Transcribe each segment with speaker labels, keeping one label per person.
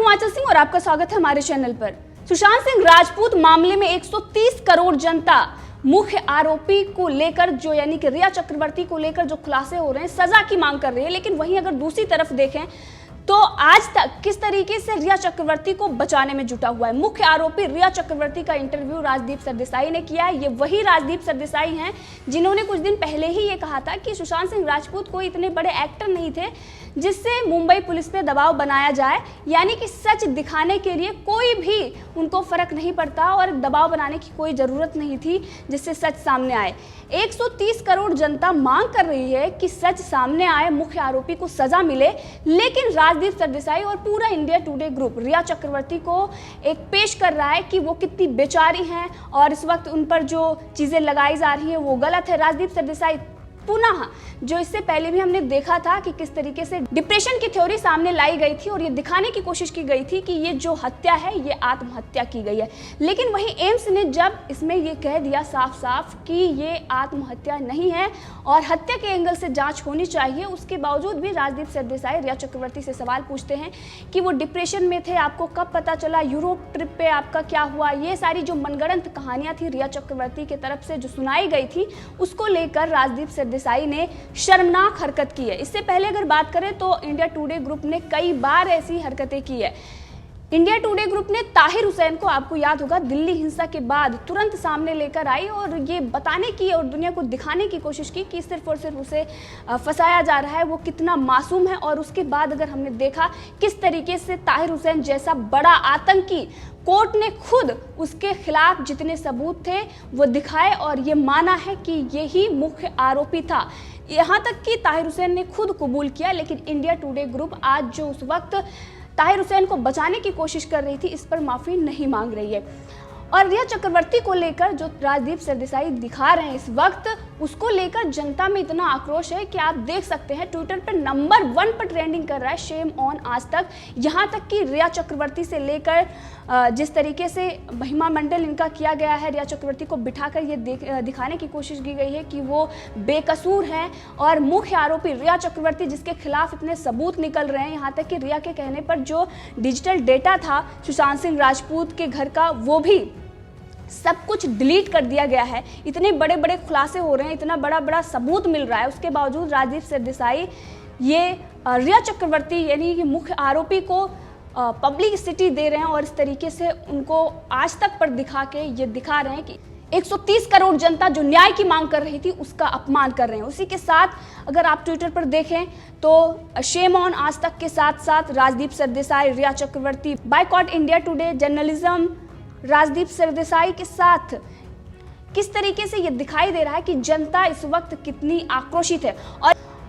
Speaker 1: हिमाचल सिंह और आपका स्वागत है हमारे चैनल पर। सुशांत सिंह राजपूत मामले में 130 करोड़ जनता मुख्य आरोपी को लेकर जो यानी कि रिया चक्रवर्ती को लेकर जो खुलासे हो रहे हैं, सजा की मांग कर रही है। लेकिन वहीं अगर दूसरी तरफ देखें तो आज तक किस तरीके से रिया चक्रवर्ती को बचाने में जुटा हुआ है। मुख्य आरोपी रिया चक्रवर्ती का इंटरव्यू राजदीप सरदेसाई ने किया है। ये वही राजदीप सरदेसाई हैं जिन्होंने कुछ दिन पहले ही ये कहा था कि सुशांत सिंह राजपूत कोई इतने बड़े एक्टर नहीं थे जिससे मुंबई पुलिस पे दबाव बनाया जाए, यानी कि सच दिखाने के लिए कोई भी उनको फर्क नहीं पड़ता और दबाव बनाने की कोई ज़रूरत नहीं थी जिससे सच सामने आए। 130 करोड़ जनता मांग कर रही है कि सच सामने आए, मुख्य आरोपी को सजा मिले। लेकिन राजदीप सरदेसाई और पूरा इंडिया टुडे ग्रुप रिया चक्रवर्ती को एक पेश कर रहा है कि वो कितनी बेचारी हैं और इस वक्त उन पर जो चीज़ें लगाई जा रही हैं वो गलत है। राजदीप सरदेसाई पुनः जो इससे पहले भी हमने देखा था कि किस तरीके से डिप्रेशन की थ्योरी सामने लाई गई थी और ये दिखाने की कोशिश की गई थी कि ये जो हत्या है ये आत्महत्या की गई है। लेकिन वहीं एम्स ने जब इसमें ये कह दिया साफ साफ कि ये आत्महत्या नहीं है और हत्या के एंगल से जांच होनी चाहिए, उसके बावजूद भी राजदीप सरदेसाई रिया चक्रवर्ती से सवाल पूछते हैं कि वो डिप्रेशन में थे, आपको कब पता चला, यूरोप ट्रिप पे आपका क्या हुआ। ये सारी जो मनगढ़ंत कहानियां थी रिया चक्रवर्ती की तरफ से जो सुनाई गई थी, उसको लेकर राजदीप सरदेसाई ने शर्मनाक हरकत की है। इससे पहले अगर बात करें तो इंडिया टुडे ग्रुप ने कई बार ऐसी हरकतें की है। इंडिया टुडे ग्रुप ने ताहिर हुसैन को, आपको याद होगा, दिल्ली हिंसा के बाद तुरंत सामने लेकर आई और ये बताने की और दुनिया को दिखाने की कोशिश की कि सिर्फ और सिर्फ उसे फंसाया जा रहा है, वो कितना मासूम है। और उसके बाद अगर हमने देखा किस तरीके से ताहिर हुसैन जैसा बड़ा आतंकी, कोर्ट ने खुद उसके खिलाफ जितने सबूत थे वो दिखाए और ये माना है कि यही मुख्य आरोपी था। यहाँ तक कि ताहिर हुसैन ने खुद कबूल किया। लेकिन इंडिया टुडे ग्रुप आज जो उस वक्त ताहिर हुसैन को बचाने की कोशिश कर रही थी, इस पर माफ़ी नहीं मांग रही है। और रिया चक्रवर्ती को लेकर जो राजदीप सरदेसाई दिखा रहे हैं इस वक्त, उसको लेकर जनता में इतना आक्रोश है कि आप देख सकते हैं ट्विटर पर नंबर 1 पर ट्रेंडिंग कर रहा है शेम ऑन आज तक। यहाँ तक कि रिया चक्रवर्ती से लेकर जिस तरीके से महिमा मंडल इनका किया गया है, रिया चक्रवर्ती को बिठाकर ये दिखाने की कोशिश की गई है कि वो बेकसूर हैं और मुख्य आरोपी रिया चक्रवर्ती जिसके खिलाफ इतने सबूत निकल रहे हैं, यहाँ तक कि रिया के कहने पर जो डिजिटल डेटा था सुशांत सिंह राजपूत के घर का वो भी सब कुछ डिलीट कर दिया गया है। इतने बड़े बड़े खुलासे हो रहे हैं, इतना बड़ा बड़ा सबूत मिल रहा है, उसके बावजूद राजदीप सरदेसाई ये रिया चक्रवर्ती यानी कि मुख्य आरोपी को पब्लिसिटी दे रहे हैं और इस तरीके से उनको आज तक पर दिखा के ये दिखा रहे हैं कि 130 करोड़ जनता जो न्याय की मांग कर रही थी उसका अपमान कर रहे हैं। उसी के साथ अगर आप ट्विटर पर देखें तो शेम ऑन आज तक के साथ साथ Rajdeep Sardesai, Rhea Chakraborty, boycott India Today journalism, Rajdeep Sardesai के साथ किस तरीके से ये दिखाई दे रहा है कि जनता इस वक्त कितनी आक्रोशित है।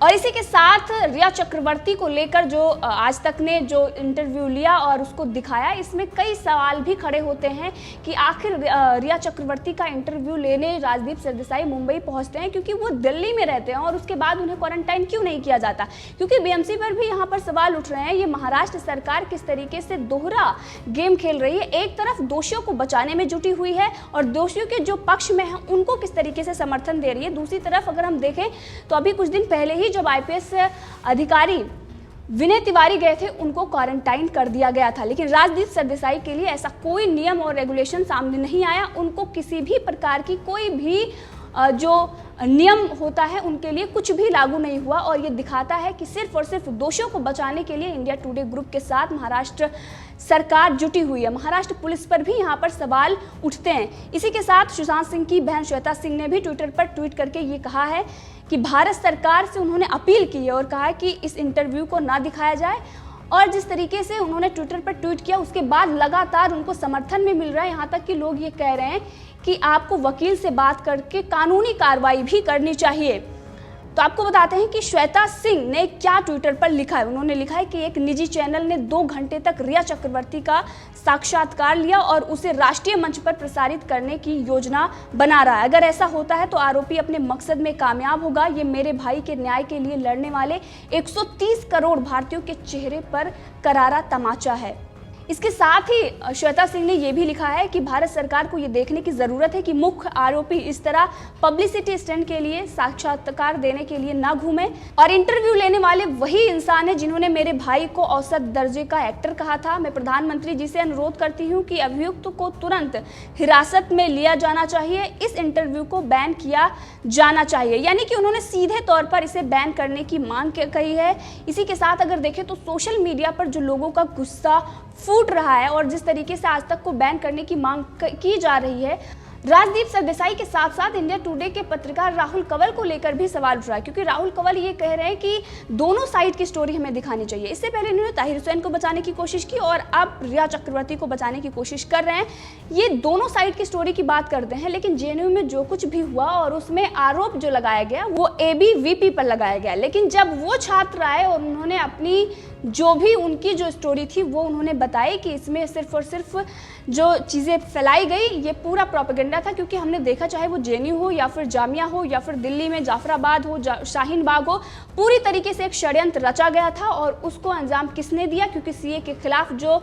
Speaker 1: और इसी के साथ रिया चक्रवर्ती को लेकर जो आज तक ने जो इंटरव्यू लिया और उसको दिखाया, इसमें कई सवाल भी खड़े होते हैं कि आखिर रिया चक्रवर्ती का इंटरव्यू लेने राजदीप सरदेसाई मुंबई पहुंचते हैं क्योंकि वो दिल्ली में रहते हैं और उसके बाद उन्हें क्वारंटाइन क्यों नहीं किया जाता। क्योंकि बीएमसी पर भी यहाँ पर सवाल उठ रहे हैं, ये महाराष्ट्र सरकार किस तरीके से दोहरा गेम खेल रही है। एक तरफ दोषियों को बचाने में जुटी हुई है और दोषियों के जो पक्ष में है उनको किस तरीके से समर्थन दे रही है। दूसरी तरफ अगर हम देखें तो अभी कुछ दिन पहले ही जब आईपीएस अधिकारी विनय तिवारी गए थे, उनको क्वारंटाइन कर दिया गया था। लेकिन राजदीप सरदेसाई के लिए ऐसा कोई नियम और रेगुलेशन सामने नहीं आया। उनको किसी भी प्रकार की कोई भी जो नियम होता है उनके लिए कुछ भी लागू नहीं हुआ और ये दिखाता है कि सिर्फ और सिर्फ दोषियों को बचाने के लिए इंडिया टुडे ग्रुप के साथ महाराष्ट्र सरकार जुटी हुई है। महाराष्ट्र पुलिस पर भी यहाँ पर सवाल उठते हैं। इसी के साथ सुशांत सिंह की बहन श्वेता सिंह ने भी ट्विटर पर ट्वीट करके ये कहा है कि भारत सरकार से उन्होंने अपील की है और कहा है कि इस इंटरव्यू को ना दिखाया जाए। और जिस तरीके से उन्होंने ट्विटर पर ट्वीट किया उसके बाद लगातार उनको समर्थन में मिल रहा है। यहाँ तक कि लोग ये कह रहे हैं कि आपको वकील से बात करके कानूनी कार्रवाई भी करनी चाहिए। तो आपको बताते हैं कि श्वेता सिंह ने क्या ट्विटर पर लिखा है। उन्होंने लिखा है कि एक निजी चैनल ने 2 घंटे तक रिया चक्रवर्ती का साक्षात्कार लिया और उसे राष्ट्रीय मंच पर प्रसारित करने की योजना बना रहा है। अगर ऐसा होता है तो आरोपी अपने मकसद में कामयाब होगा। ये मेरे भाई के न्याय के लिए लड़ने वाले 130 करोड़ भारतीयों के चेहरे पर करारा तमाचा है। इसके साथ ही श्वेता सिंह ने यह भी लिखा है कि भारत सरकार को यह देखने की जरूरत है कि मुख्य आरोपी इस तरह पब्लिसिटी स्टंट के लिए, साक्षात्कार देने के लिए ना घूमे। और इंटरव्यू लेने वाले वही इंसान है जिन्होंने मेरे भाई को औसत दर्जे का एक्टर कहा था। मैं प्रधानमंत्री जी से अनुरोध करती हूँ कि अभियुक्त को तुरंत हिरासत में लिया जाना चाहिए, इस इंटरव्यू को बैन किया जाना चाहिए। यानी कि उन्होंने सीधे तौर पर इसे बैन करने की मांग कही है। इसी के साथ अगर देखें तो सोशल मीडिया पर जो लोगों का गुस्सा फूट रहा है और जिस तरीके से आज तक को बैन करने की मांग की जा रही है, राजदीप सरदेसाई के साथ साथ इंडिया टुडे के पत्रकार राहुल कंवल को लेकर भी सवाल उठ रहा है, क्योंकि राहुल कंवल ये कह रहे हैं कि दोनों साइड की स्टोरी हमें दिखानी चाहिए। इससे पहले इन्होंने ताहिर हुसैन को बचाने की कोशिश की और अब रिया चक्रवर्ती को बचाने की कोशिश कर रहे हैं। ये दोनों साइड की स्टोरी की बात करते हैं, लेकिन जेएनयू में जो कुछ भी हुआ और उसमें आरोप जो लगाया गया वो एबीवीपी पर लगाया गया। लेकिन जब वो छात्र आए और उन्होंने अपनी जो भी उनकी जो स्टोरी थी वो उन्होंने बताई कि इसमें सिर्फ और सिर्फ जो चीज़ें फैलाई गई ये पूरा प्रोपेगेंडा था, क्योंकि हमने देखा चाहे वो जेएनयू हो या फिर जामिया हो या फिर दिल्ली में जाफराबाद हो, शाहीन बाग हो, पूरी तरीके से एक षड्यंत्र रचा गया था। और उसको अंजाम किसने दिया? क्योंकि सीए के खिलाफ जो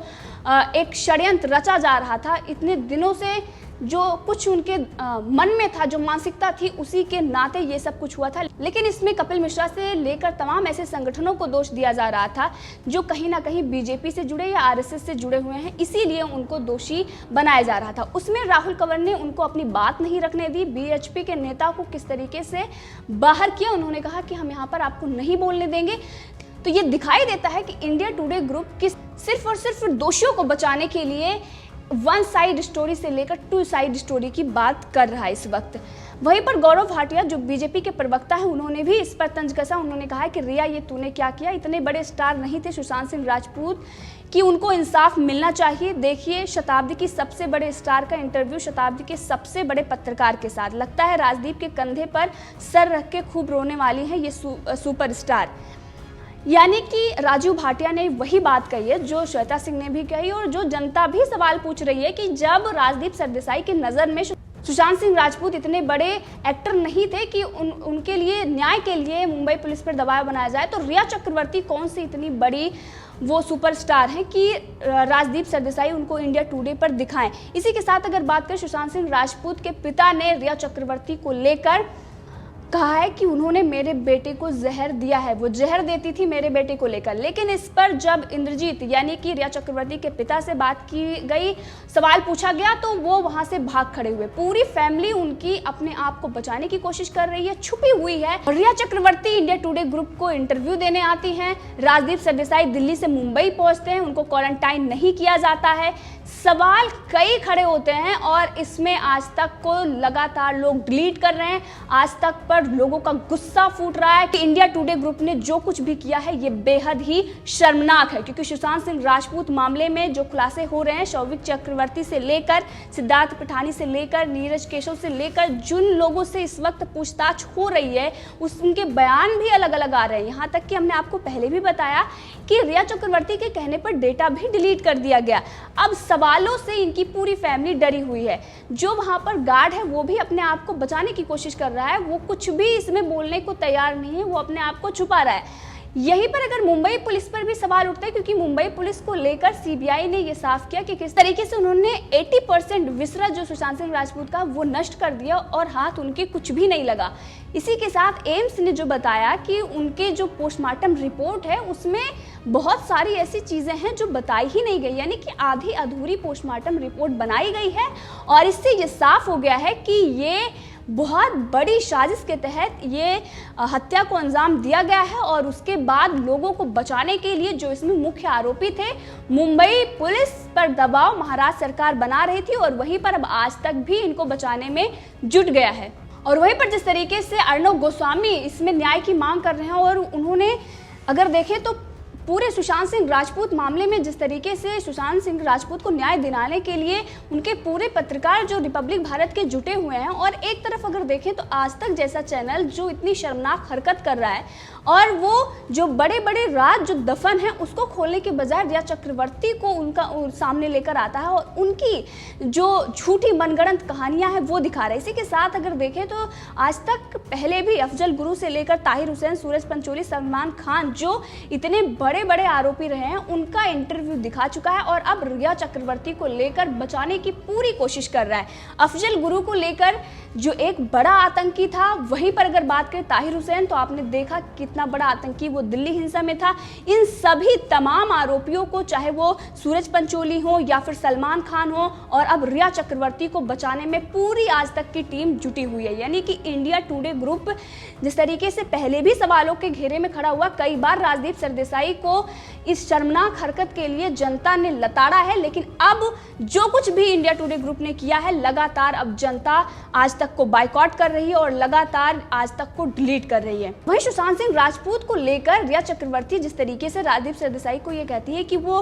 Speaker 1: एक षड्यंत्र रचा जा रहा था इतने दिनों से, जो कुछ उनके मन में था, जो मानसिकता थी, उसी के नाते ये सब कुछ हुआ था। लेकिन इसमें कपिल मिश्रा से लेकर तमाम ऐसे संगठनों को दोष दिया जा रहा था जो कहीं ना कहीं बीजेपी से जुड़े या आरएसएस से जुड़े हुए हैं, इसीलिए उनको दोषी बनाया जा रहा था। उसमें राहुल कंवल ने उनको अपनी बात नहीं रखने दी, बीएचपी के नेता को किस तरीके से बाहर किया। उन्होंने कहा कि हम यहाँ पर आपको नहीं बोलने देंगे। तो ये दिखाई देता है कि इंडिया टुडे ग्रुप की सिर्फ और सिर्फ दोषियों को बचाने के लिए वन साइड स्टोरी से लेकर टू साइड स्टोरी की बात कर रहा है इस वक्त। वहीं पर गौरव भाटिया जो बीजेपी के प्रवक्ता हैं, उन्होंने भी इस पर तंज कसा। उन्होंने कहा कि रिया ये तूने क्या किया, इतने बड़े स्टार नहीं थे सुशांत सिंह राजपूत कि उनको इंसाफ मिलना चाहिए। देखिए शताब्दी की सबसे बड़े स्टार का इंटरव्यू शताब्दी के सबसे बड़े पत्रकार के साथ, लगता है राजदीप के कंधे पर सर रख के खूब रोने वाली है ये सुपरस्टार। यानी कि राजू भाटिया ने वही बात कही है जो श्वेता सिंह ने भी कही और जो जनता भी सवाल पूछ रही है कि जब राजदीप सरदेसाई की नज़र में सुशांत सिंह राजपूत इतने बड़े एक्टर नहीं थे कि उनके लिए न्याय के लिए मुंबई पुलिस पर दबाव बनाया जाए, तो रिया चक्रवर्ती कौन सी इतनी बड़ी वो सुपरस्टार हैं कि राजदीप सरदेसाई उनको इंडिया टुडे पर दिखाएं। इसी के साथ अगर बात करें, सुशांत सिंह राजपूत के पिता ने रिया चक्रवर्ती को लेकर कहा है कि उन्होंने मेरे बेटे को जहर दिया है, वो जहर देती थी मेरे बेटे को लेकर। लेकिन इस पर जब इंद्रजीत यानी कि रिया चक्रवर्ती के पिता से बात की गई, सवाल पूछा गया, तो वो वहां से भाग खड़े हुए। पूरी फैमिली उनकी अपने आप को बचाने की कोशिश कर रही है, छुपी हुई है। रिया चक्रवर्ती इंडिया टुडे ग्रुप को इंटरव्यू देने आती हैं, राजदीप सरदेसाई दिल्ली से मुंबई पहुंचते हैं, उनको क्वारंटाइन नहीं किया जाता है। सवाल कई खड़े होते हैं और इसमें आज तक को लगातार लोग डिलीट कर रहे हैं। आज तक पर लोगों का गुस्सा फूट रहा है कि इंडिया टुडे ग्रुप ने जो कुछ भी किया है ये बेहद ही शर्मनाक है, क्योंकि सुशांत सिंह राजपूत मामले में जो खुलासे हो रहे हैं, शौविक चक्रवर्ती से लेकर सिद्धार्थ पिठानी से लेकर नीरज केशव से लेकर जिन लोगों से इस वक्त पूछताछ हो रही है उनके बयान भी अलग अलग आ रहे हैं। यहाँ तक कि हमने आपको पहले भी बताया कि रिया चक्रवर्ती के कहने पर डेटा भी डिलीट कर दिया गया। अब सवालों से इनकी पूरी फैमिली डरी हुई है। जो वहां पर गार्ड है वो भी अपने आप को बचाने की कोशिश कर रहा है, वो कुछ भी इसमें बोलने को तैयार नहीं है, वो अपने आप को छुपा रहा है। यहीं पर अगर मुंबई पुलिस पर भी सवाल उठता है, क्योंकि मुंबई पुलिस को लेकर सीबीआई ने यह साफ किया कि किस तरीके से उन्होंने 80% विसरा जो सुशांत सिंह राजपूत का वो नष्ट कर दिया और हाथ उनके कुछ भी नहीं लगा। इसी के साथ एम्स ने जो बताया कि उनके जो पोस्टमार्टम रिपोर्ट है उसमें बहुत सारी ऐसी चीज़ें हैं जो बताई ही नहीं गई, यानी कि आधी अधूरी पोस्टमार्टम रिपोर्ट बनाई गई है। और इससे ये साफ हो गया है कि ये बहुत बड़ी साजिश के तहत ये हत्या को अंजाम दिया गया है। और उसके बाद लोगों को बचाने के लिए जो इसमें मुख्य आरोपी थे, मुंबई पुलिस पर दबाव महाराष्ट्र सरकार बना रही थी और वहीं पर अब आज तक भी इनको बचाने में जुट गया है। और वहीं पर जिस तरीके से अर्णव गोस्वामी इसमें न्याय की मांग कर रहे हैं और उन्होंने अगर देखें तो पूरे सुशांत सिंह राजपूत मामले में जिस तरीके से सुशांत सिंह राजपूत को न्याय दिलाने के लिए उनके पूरे पत्रकार जो रिपब्लिक भारत के जुटे हुए हैं, और एक तरफ अगर देखें तो आज तक जैसा चैनल जो इतनी शर्मनाक हरकत कर रहा है और वो जो बड़े बड़े राज जो दफन है उसको खोलने के बजाय रिया चक्रवर्ती को उनका सामने लेकर आता है और उनकी जो झूठी मनगढ़ंत कहानियां हैं वो दिखा रहा है। इसी के साथ अगर देखें तो आज तक पहले भी अफजल गुरु से लेकर ताहिर हुसैन, सूरज पंचोली, सलमान खान जो इतने बड़े बड़े आरोपी रहे हैं उनका इंटरव्यू दिखा चुका है और अब रिया चक्रवर्ती को लेकर बचाने की पूरी कोशिश कर रहा है। अफजल गुरु को लेकर जो एक बड़ा आतंकी था, वहीं पर अगर बात करें ताहिर हुसैन तो आपने देखा कितना बड़ा आतंकी वो दिल्ली हिंसा में था। इन सभी तमाम आरोपियों को, चाहे वो सूरज पंचोली हो या फिर सलमान खान हो, और अब रिया चक्रवर्ती को बचाने में पूरी आज तक की टीम जुटी हुई है। यानी कि इंडिया टुडे ग्रुप जिस तरीके से पहले भी सवालों के घेरे में खड़ा हुआ, कई बार राजदीप सरदेसाई को इस शर्मनाक हरकत के लिए जनता ने लताड़ा है, लेकिन अब जो कुछ भी इंडिया टुडे ग्रुप ने किया है, लगातार अब जनता आज तक को बाइकआउट कर रही है और लगातार आज तक को डिलीट कर रही है। वहीं सुशांत सिंह राजपूत को लेकर रिया चक्रवर्ती जिस तरीके से राजदीप सरदेसाई को ये कहती है कि वो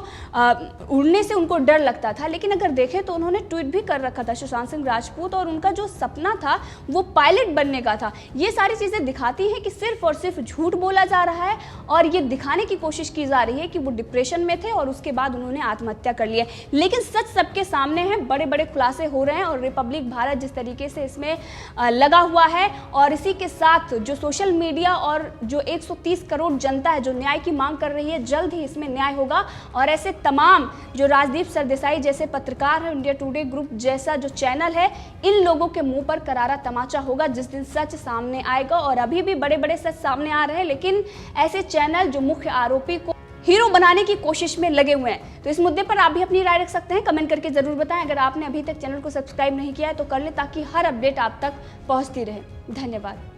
Speaker 1: उड़ने से उनको डर लगता था, लेकिन अगर देखें तो उन्होंने ट्वीट भी कर रखा था सुशांत सिंह राजपूत, और उनका जो सपना था वो पायलट बनने का था। ये सारी चीजें दिखाती हैं कि सिर्फ और सिर्फ झूठ बोला जा रहा है और ये दिखाने की कोशिश की जा रही है कि वो डिप्रेशन में थे और उसके बाद उन्होंने आत्महत्या कर लिया। लेकिन सच सबके सामने है, बड़े बड़े खुलासे हो रहे हैं और रिपब्लिक भारत जिस तरीके से इसमें लगा हुआ है, और इसी के साथ जो सोशल मीडिया और जो 130 करोड़ जनता है जो न्याय की मांग कर रही है, जल्द ही इसमें न्याय होगा। और ऐसे तमाम जो राजदीप सरदेसाई जैसे पत्रकार है, इंडिया टुडे ग्रुप जैसा जो चैनल है, इन लोगों के मुंह पर करारा तमाचा होगा जिस दिन सच सामने आएगा। और अभी भी बड़े बड़े सच सामने आ रहे हैं, लेकिन ऐसे चैनल जो मुख्य आरोपी को हीरो बनाने की कोशिश में लगे हुए हैं। तो इस मुद्दे पर आप भी अपनी राय रख सकते हैं, कमेंट करके जरूर बताएं। अगर आपने अभी तक चैनल को सब्सक्राइब नहीं किया है तो कर ले, ताकि हर अपडेट आप तक पहुंचती रहे। धन्यवाद।